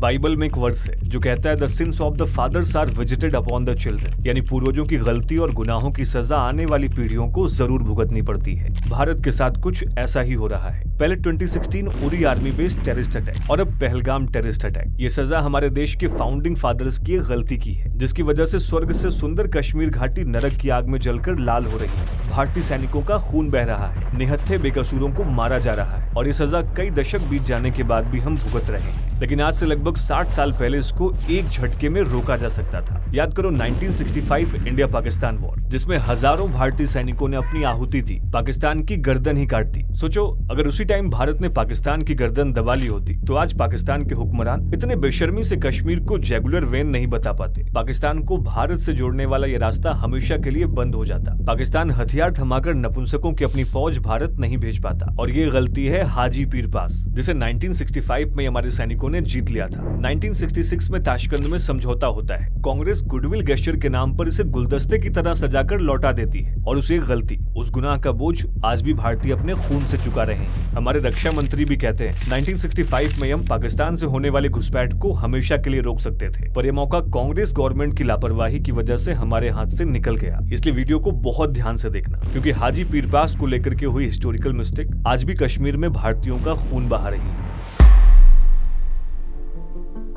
Bible में एक verse है जो कहता है the sins of the fathers are visited upon the children, यानी पूर्वजों की गलती और गुनाहों की सजा आने वाली पीढ़ियों को जरूर भुगतनी पड़ती है। भारत के साथ कुछ ऐसा ही हो रहा है। पहले 2016 Uri army based terrorist attack और अब पहलगाम टेररिस्ट अटैक। ये सजा हमारे देश के फाउंडिंग फादर्स की गलती की है, जिसकी वजह से स्वर्ग से सुंदर कश्मीर घाटी नरक की आग में जलकर लाल हो रही है। भारतीय सैनिकों का खून बह रहा है, निहत्थे बेकसूरों को मारा जा रहा है और ये सजा कई दशक बीत जाने के बाद भी हम भुगत रहे हैं। लेकिन आज से लगभग 60 साल पहले इसको एक झटके में रोका जा सकता था। याद करो 1965 इंडिया पाकिस्तान वॉर, जिसमें हजारों भारतीय सैनिकों ने अपनी आहुति दी, पाकिस्तान की गर्दन ही काट दी। सोचो अगर उसी टाइम भारत ने पाकिस्तान की गर्दन दबा ली होती तो आज पाकिस्तान के हुक्मरान इतने बेशर्मी से कश्मीर को जुगुलर वेन नहीं बता पाते। पाकिस्तान को भारत से जोड़ने वाला ये रास्ता हमेशा के लिए बंद हो जाता। पाकिस्तान हथियार थमाकर नपुंसकों की अपनी फौज भारत नहीं भेज पाता और ये गलती है हाजी पीर पास, जिसे 1965 में हमारे सैनिकों ने जीत लिया था। 1966 में ताशकंद में समझौता होता है। कांग्रेस गुडविल गेस्चर के नाम पर इसे गुलदस्ते की तरह सजाकर लौटा देती है और उसे गलती, उस गुनाह का बोझ आज भी भारतीय अपने खून से चुका रहे हैं। हमारे रक्षा मंत्री भी कहते हैं 1965 में हम पाकिस्तान से होने वाले घुसपैठ को हमेशा के लिए रोक सकते थे, पर यह मौका कांग्रेस गवर्नमेंट की लापरवाही की वजह से हमारे हाथ से निकल गया। इसलिए वीडियो को बहुत ध्यान से देखना, क्योंकि हाजी पीर पास को लेकर के हुई हिस्टोरिकल मिस्टेक आज भी कश्मीर में भारतीयों का खून बहा रही है।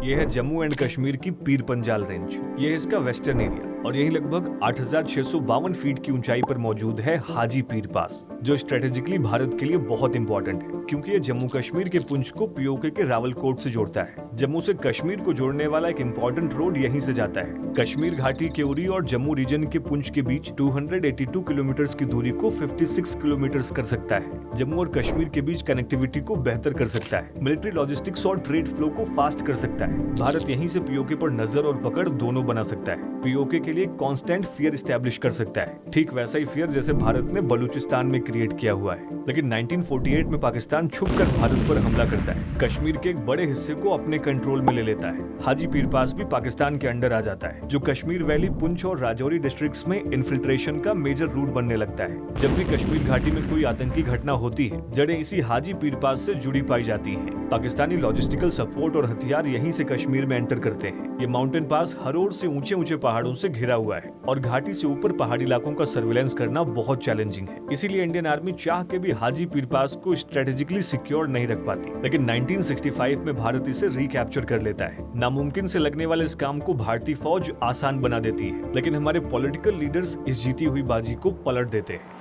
यह है जम्मू एंड कश्मीर की पीर पंजाल रेंज। यह है इसका वेस्टर्न एरिया और यही लगभग 8,652 फीट की ऊंचाई पर मौजूद है हाजी पीर पास, जो स्ट्रेटेजिकली भारत के लिए बहुत इंपॉर्टेंट है, क्योंकि ये जम्मू कश्मीर के पुंछ को पीओके के रावलकोट से जोड़ता है। जम्मू से कश्मीर को जोड़ने वाला एक इंपॉर्टेंट रोड यहीं से जाता है। कश्मीर घाटी के उरी और जम्मू रीजन के पुंछ के बीच 282 किलोमीटर की दूरी को 56 किलोमीटर कर सकता है। जम्मू और कश्मीर के बीच कनेक्टिविटी को बेहतर कर सकता है, मिलिट्री लॉजिस्टिक्स और ट्रेड फ्लो को फास्ट कर सकता है। भारत यहीं से पीओके पर नजर और पकड़ दोनों बना सकता है। पीओके के लिए कांस्टेंट फियर एस्टैब्लिश कर सकता है, ठीक वैसा ही फियर जैसे भारत ने बलूचिस्तान में क्रिएट किया हुआ है। लेकिन 1948 में पाकिस्तान छुपकर भारत पर हमला करता है, कश्मीर के एक बड़े हिस्से को अपने कंट्रोल में ले लेता है। हाजी पीर पास भी पाकिस्तान के अंडर आ जाता है, जो कश्मीर वैली, पुंछ और राजौरी डिस्ट्रिक्ट्स में इन्फिल्ट्रेशन का मेजर रूट बनने लगता है। जब भी कश्मीर घाटी में कोई आतंकी घटना होती है, जड़ें इसी हाजी पीर पास से जुड़ी पाई जाती हैं। पाकिस्तानी लॉजिस्टिकल सपोर्ट और हथियार यहीं से कश्मीर में एंटर करते हैं। ये माउंटेन पास हर ओर से ऊंचे ऊंचे पहाड़ों से घिरा हुआ है और घाटी से ऊपर पहाड़ी इलाकों का सर्विलेंस करना बहुत चैलेंजिंग है। इसीलिए इंडियन आर्मी चाह के भी हाजी पीर पास को स्ट्रेटेजिकली सिक्योर नहीं रख पाती। लेकिन 1965 में भारत इसे रिकैप्चर कर लेता है। नामुमकिन से लगने वाले इस काम को भारतीय फौज आसान बना देती है, लेकिन हमारे पॉलिटिकल लीडर्स इस जीती हुई बाजी को पलट देते हैं।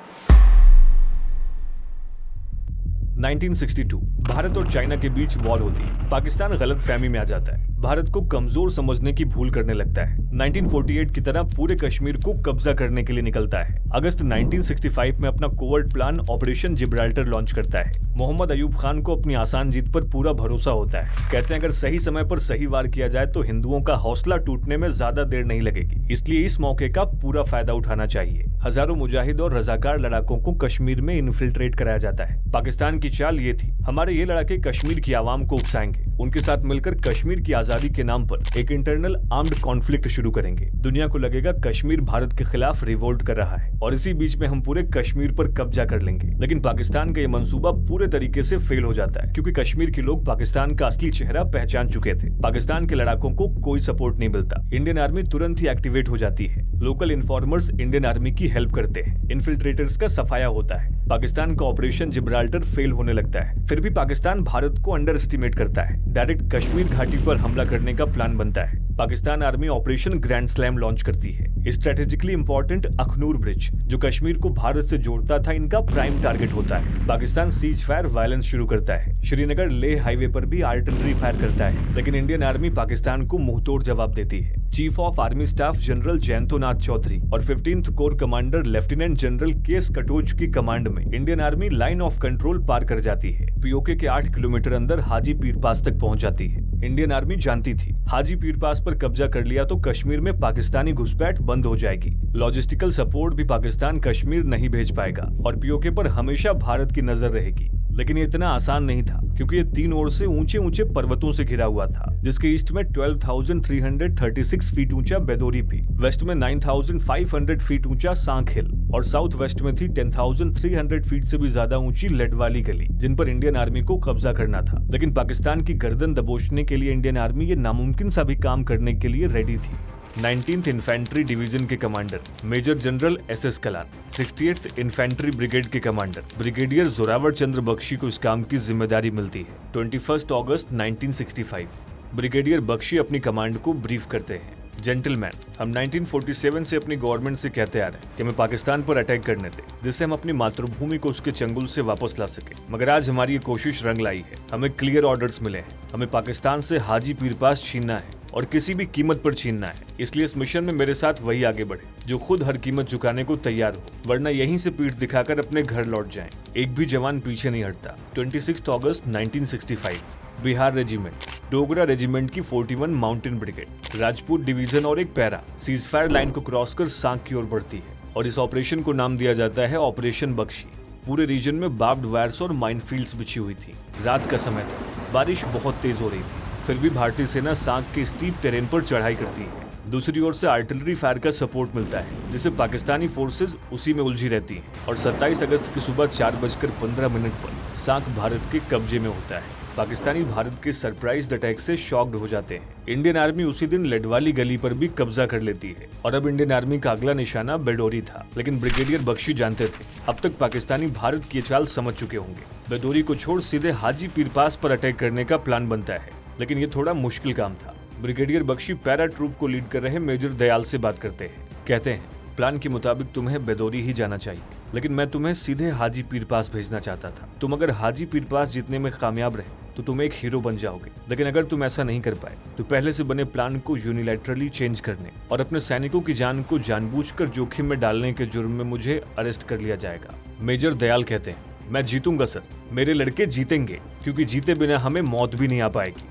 1962 भारत और चाइना के बीच वॉर होती है। पाकिस्तान गलतफहमी में आ जाता है, भारत को कमजोर समझने की भूल करने लगता है। 1948 की तरह पूरे कश्मीर को कब्जा करने के लिए निकलता है। अगस्त 1965 में अपना covert plan operation Gibraltar launch करता है। मोहम्मद अयूब खान को अपनी आसान जीत पर पूरा भरोसा होता है। कहते हैं अगर सही समय पर सही वार किया जाए तो हिंदुओं का हौसला टूटने में ज्यादा देर नहीं लगेगी, इसलिए इस मौके का पूरा फायदा उठाना चाहिए। हजारों मुजाहिद और रजाकार लड़ाकों को कश्मीर में इन्फिल्ट्रेट कराया जाता है। पाकिस्तान की चाल ये थी, हमारे ये लड़ाके कश्मीर की आवाम को उकसाएंगे, उनके साथ मिलकर कश्मीर की आजादी के नाम पर एक इंटरनल आर्म्ड कॉन्फ्लिक्ट शुरू करेंगे। दुनिया को लगेगा कश्मीर भारत के खिलाफ रिवोल्ट कर रहा है और इसी बीच में हम पूरे कश्मीर पर कब्जा कर लेंगे। लेकिन पाकिस्तान का ये मंसूबा पूरे तरीके से फेल हो जाता है, क्योंकि कश्मीर के लोग पाकिस्तान का असली चेहरा पहचान चुके थे। पाकिस्तान के लड़ाकों को कोई सपोर्ट नहीं मिलता। इंडियन आर्मी तुरंत ही एक्टिवेट हो जाती है। लोकल इन्फॉर्मर्स इंडियन आर्मी की हेल्प करते हैं। इन्फिल्ट्रेटर्स का सफाया होता है। पाकिस्तान का ऑपरेशन जिब्राल्टर फेल होने लगता है। फिर भी पाकिस्तान भारत को अंडर एस्टिमेट करता है। डायरेक्ट कश्मीर घाटी पर हमला करने का प्लान बनता है। Pakistan army operation grand slam launch करती है। स्ट्रेटेजिकली इंपॉर्टेंट अखनूर ब्रिज, जो कश्मीर को भारत से जोड़ता था, इनका प्राइम टारगेट होता है। पाकिस्तान सीज फायर वायलेंस शुरू करता है। श्रीनगर लेह हाईवे पर भी आर्टिलरी फायर करता है, लेकिन इंडियन आर्मी पाकिस्तान को मुंहतोड़ जवाब देती है। Chief of army staff general Jayanto Nath Chaudhary और 15th corps commander lieutenant general KS Katoch की कमांड में Indian army line of control पार कर जाती है। पीओके के 8 किलोमीटर अंदर हाजी पीर पास तक पहुंच जाती है। इंडियन आर्मी जानती थी हाजी पीर पास पर कब्जा कर लिया तो कश्मीर में पाकिस्तानी घुसपैठ बंद हो जाएगी। लॉजिस्टिकल सपोर्ट भी पाकिस्तान कश्मीर नहीं भेज पाएगा और पीओके पर हमेशा भारत की नजर रहेगी। लेकिन ये इतना आसान नहीं था, क्योंकि ये 3 ओर से ऊंचे ऊंचे पर्वतों से घिरा हुआ था, जिसके ईस्ट में 12,336 फीट ऊंचा बेदोरी पीक, वेस्ट में 9,500 फीट ऊंचा सांक हिल और साउथ वेस्ट में थी 10,300 फीट से भी ज्यादा ऊंची लडवाली गली, जिन पर इंडियन आर्मी को कब्जा करना था। लेकिन पाकिस्तान की गर्दन दबोचने के लिए इंडियन आर्मी ये नामुमकिन सा भी काम करने के लिए रेडी थी। 19th इन्फेंट्री डिवीजन के commander major general SS Kalan, 68th infantry brigade के कमांडर ब्रिगेडियर जोरावर चंद्र बख्शी को इस काम की जिम्मेदारी मिलती है। 21 अगस्त 1965 ब्रिगेडियर बख्शी अपनी कमांड को ब्रीफ करते हैं। जेंटलमैन, हम 1947 से अपनी गवर्नमेंट से कहते आ रहे हैं कि हमें पाकिस्तान पर अटैक करने दें, जिससे हम अपनी मातृभूमि को उसके चंगुल से वापस ला सके। मगर आज हमारी ये कोशिश रंग लाई है। हमें क्लियर ऑर्डर्स मिले हैं। हमें पाकिस्तान से हाजी पीर पास छीनना है और किसी भी कीमत पर छीनना है। इसलिए इस मिशन में मेरे साथ वही आगे बढ़े जो खुद हर कीमत चुकाने को तैयार हो, वरना यहीं से पीठ दिखाकर अपने घर लौट जाएं। एक भी जवान पीछे नहीं हटता। 26 अगस्त 1965 बिहार रेजिमेंट, डोगरा रेजिमेंट की 41 माउंटेन ब्रिगेड, राजपूत डिवीजन और एक पैरा सीजफायर लाइन को क्रॉस कर सांक की ओर बढ़ती है और इस ऑपरेशन को नाम दिया जाता है ऑपरेशन बख्शी। पूरे रीजन में बार्ब्ड वायर्स और माइनफील्ड्स बिछी हुई थी। रात का समय था, बारिश बहुत तेज हो रही थी, फिर भी भारतीय सेना सांक के स्टीप टेरेन पर चढ़ाई करती है। दूसरी ओर से आर्टिलरी फायर का सपोर्ट मिलता है, जिससे पाकिस्तानी फोर्सेज उसी में उलझी रहती हैं और 27 अगस्त की सुबह 4:15 पर सांक भारत के कब्जे में होता है। पाकिस्तानी भारत के सरप्राइज अटैक से शॉक्ड हो जाते हैं। इंडियन आर्मी उसी दिन लडवाली गली पर भी कब्जा कर लेती है और अब इंडियन आर्मी का अगला निशाना बेदोरी था। लेकिन ब्रिगेडियर बख्शी जानते थे अब तक पाकिस्तानी भारत की चाल समझ चुके होंगे। बेदोरी को छोड़ सीधे हाजी पीर पास पर अटैक करने का प्लान बनता है, लेकिन ये थोड़ा मुश्किल काम था। ब्रिगेडियर बख्शी पैरा ट्रूप को लीड कर रहे मेजर दयाल से बात करते हैं। कहते हैं, प्लान के मुताबिक तुम्हें बेदोरी ही जाना चाहिए, लेकिन मैं तुम्हें सीधे हाजी पीर पास भेजना चाहता था। तुम अगर हाजी पीर पास जीतने में कामयाब रहे तो तुम एक हीरो बन जाओगे, लेकिन अगर तुम ऐसा नहीं कर पाए तो पहले से बने प्लान को यूनिलैटरली चेंज करने और अपने सैनिकों की जान को जानबूझकर जोखिम में डालने के जुर्म में मुझे अरेस्ट कर लिया जाएगा। मेजर दयाल कहते हैं, मैं जीतूंगा सर, मेरे लड़के जीतेंगे, क्योंकि जीते बिना हमें मौत भी नहीं आ पाएगी।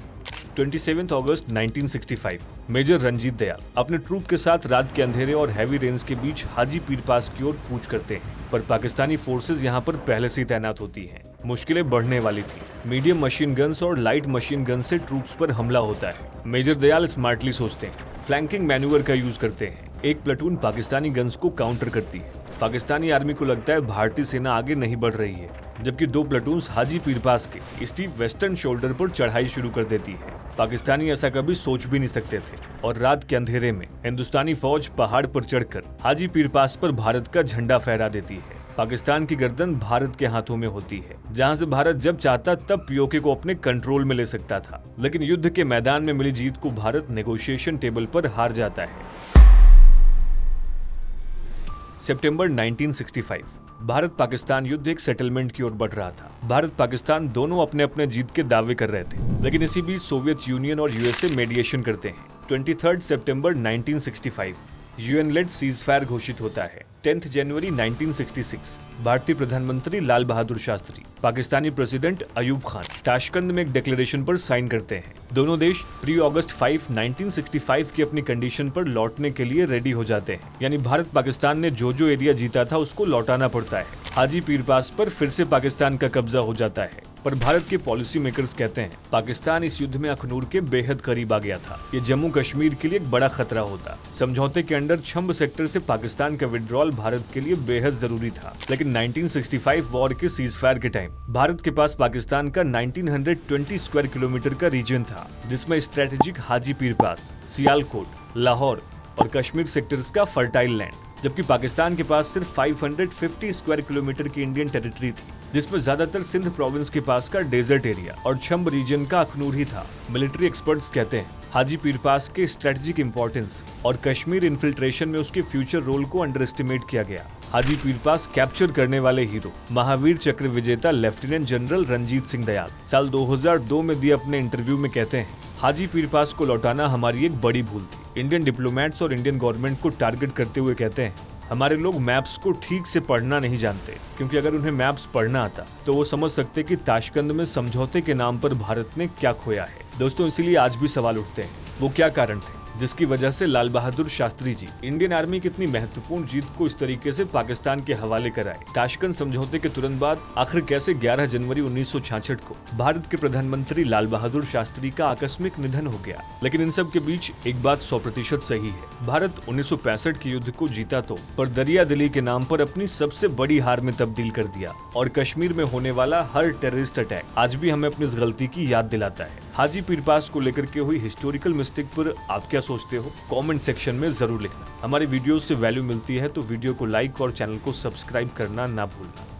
27 अगस्त 1965 मेजर रंजीत दयाल अपने ट्रूप के साथ रात के अंधेरे और हैवी रेन्स के बीच हाजी पीर पास की ओर कूच करते हैं, पर पाकिस्तानी फोर्सेज यहां पर पहले से ही तैनात होती हैं। मुश्किलें बढ़ने वाली थी। मीडियम मशीन गन्स और लाइट मशीन गन से ट्रूप्स पर हमला होता है। मेजर दयाल स्मार्टली सोचते हैं, फ्लैंकिंग मैन्यूवर का यूज करते हैं। एक प्लेटून पाकिस्तानी गन्स को काउंटर करती है। पाकिस्तानी आर्मी को लगता है भारतीय सेना आगे नहीं बढ़ रही है, जबकि 2 प्लेटून्स हाजी पीर पास के स्टीप वेस्टर्न शोल्डर पर चढ़ाई शुरू कर देती है। पाकिस्तानी ऐसा कभी सोच भी नहीं सकते थे और रात के अंधेरे में हिंदुस्तानी फौज पहाड़ पर चढ़कर हाजी पीर पास पर भारत का झंडा फहरा देती है। पाकिस्तान की गर्दन भारत के हाथों में होती है, जहां से भारत जब चाहता तब पीओके को अपने कंट्रोल में ले सकता था। लेकिन युद्ध के मैदान में मिली जीत को भारत नेगोशिएशन टेबल पर हार जाता है। सितंबर 1965 भारत पाकिस्तान युद्ध एक सेटलमेंट की ओर बढ़ रहा था। भारत पाकिस्तान दोनों अपने अपने जीत के दावे कर रहे थे, लेकिन इसी बीच सोवियत यूनियन और यूएसए मीडिएशन करते हैं। 23 सितंबर 1965 यूएन लेड सीजफायर घोषित होता है। 10 जनवरी 1966 भारतीय प्रधानमंत्री लाल बहादुर शास्त्री पाकिस्तानी प्रेसिडेंट अयूब खान ताशकंद में एक डिक्लेरेशन पर साइन करते हैं। दोनों देश प्री अगस्त 5, 1965 की अपनी कंडीशन पर लौटने के लिए रेडी हो जाते हैं। यानी भारत पाकिस्तान ने जो जो एरिया जीता था उसको लौटाना पड़ता है। हाजी पीर पास पर फिर से पाकिस्तान का कब्जा हो जाता है, पर भारत के पॉलिसी मेकर्स कहते हैं पाकिस्तान इस युद्ध में अखनूर के बेहद करीब आ गया था। ये जम्मू कश्मीर के लिए एक बड़ा खतरा होता। समझौते के अंडर छंब सेक्टर से पाकिस्तान का विड्रॉल भारत के लिए बेहद जरूरी था। लेकिन 1965 वॉर के सीजफायर के टाइम भारत के पास पाकिस्तान का 1920 स्क्वायर किलोमीटर का रीजन था, जिसमें स्ट्रेटेजिक हाजी पीर पास, सियालकोट, लाहौर और कश्मीर सेक्टर्स का फर्टाइल लैंड, जबकि पाकिस्तान के पास सिर्फ 550 स्क्वायर किलोमीटर की इंडियन टेरिटरी थी, जिसमें ज्यादातर सिंध प्रोविंस के पास का डेजर्ट एरिया और छंब रीजन का अखनूर ही था। मिलिट्री एक्सपर्ट्स कहते हैं हाजी पीर पास के स्ट्रेटेजिक इंपॉर्टेंस और कश्मीर इन्फिल्ट्रेशन में उसके फ्यूचर रोल को अंडर एस्टिमेट किया गया। हाजी पीर पास कैप्चर करने वाले हीरो महावीर चक्र विजेता लेफ्टिनेंट जनरल रंजीत सिंह दयाल साल 2002 में दिए अपने इंटरव्यू में कहते हैं, हाजी पीर पास को लौटाना हमारी एक बड़ी भूल थी। इंडियन डिप्लोमेट्स और इंडियन गवर्नमेंट को टारगेट करते हुए कहते हैं, हमारे लोग मैप्स को ठीक से पढ़ना नहीं जानते, क्योंकि अगर उन्हें मैप्स पढ़ना आता तो वो समझ सकते कि ताशकंद में समझौते के नाम पर भारत ने क्या खोया है। दोस्तों, इसीलिए आज भी सवाल उठते हैं, वो क्या कारण थे? जिसकी वजह से लाल बहादुर शास्त्री जी इंडियन आर्मी की इतनी महत्वपूर्ण जीत को इस तरीके से पाकिस्तान के हवाले कराए। ताशकंद समझौते के तुरंत बाद आखिर कैसे 11 जनवरी 1966 को भारत के प्रधानमंत्री लाल बहादुर शास्त्री का आकस्मिक निधन हो गया। लेकिन इन सब के बीच एक बात 100% सही है, भारत 1965 के युद्ध को जीता तो, पर दरिया दिली के नाम पर अपनी सबसे बड़ी हार में तब्दील कर दिया। और कश्मीर में होने वाला हर टेररिस्ट अटैक आज भी हमें अपनी इस गलती की याद दिलाता है। हाजी पीर पास को लेकर के हुई हिस्टोरिकल मिस्टेक पर आप क्या सोचते हो? कमेंट सेक्शन में जरूर लिखना। हमारी वीडियो से वैल्यू मिलती है तो वीडियो को लाइक और चैनल को सब्सक्राइब करना ना भूलना।